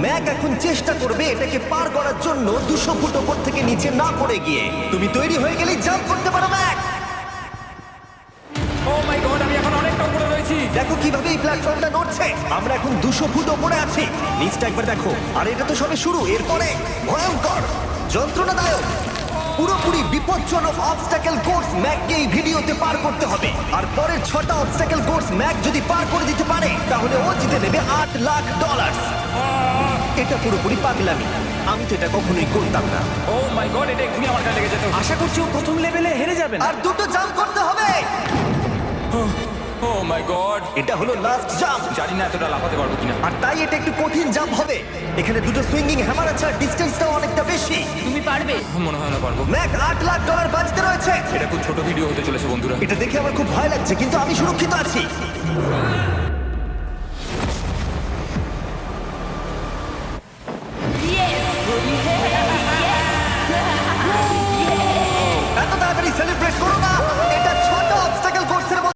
Mac এখন চেষ্টা করবে এটাকে পার করার জন্য 200 ফুট ওপর থেকে নিচে না পড়ে গিয়ে। তুমি তৈরি হয়ে গেলেই জাম্প করতে পারো ম্যাক। ও মাই গড, আমি এখন অনেকটা উপরে রয়েছি। দেখো কিভাবে এই প্ল্যাটফর্মটা নড়ছে। আমরা এখন 200 ফুট ওপরে আছি। নিচটা একবার দেখো। আর এটা তো সবে শুরু, এরপরে ভয়ঙ্কর, যন্ত্রণাদায়ক, পুরোপুরি বিপজ্জনক অবস্টাকেল কোর্স ম্যাককে এই ভিডিওতে পার করতে হবে। আর পরের 6টা অবস্টাকেল কোর্স ম্যাক যদি পার করে দিতে পারে তাহলে ও জিতে নেবে $8 লাখ। এটা পুরোপুরি পাগলামি, আমি তো এটা কখনোই করতাম না। ও মাই গড, এটা এক্ষুনি আমার গায়ে লেগে যেত। আশা করছি ও প্রথম লেভেলে হেরে যাবে না। আর দুটো জাম্প করতে হবে। ও মাই গড, এটা হলো লাস্ট জাম্প। জানি না এতটা লাফাতে পারবো কিনা। আর তাই এটা একটু কঠিন জাম্প হবে। এখানে দুটো সুইঙ্গিং হ্যামার আছে আর ডিসটেন্সটাও অনেকটা বেশি। তুমি পারবে। মনে হয় না পারবো। ম্যাক $8 লাখ বাজিতে রয়েছে। এটা খুব ছোট ভিডিও হতে চলেছে বন্ধুরা। এটা দেখে আমার খুব ভয় লাগছে, কিন্তু আমি সুরক্ষিত আছি। এত তাড়াতাড়ি সেলিব্রেট করো না।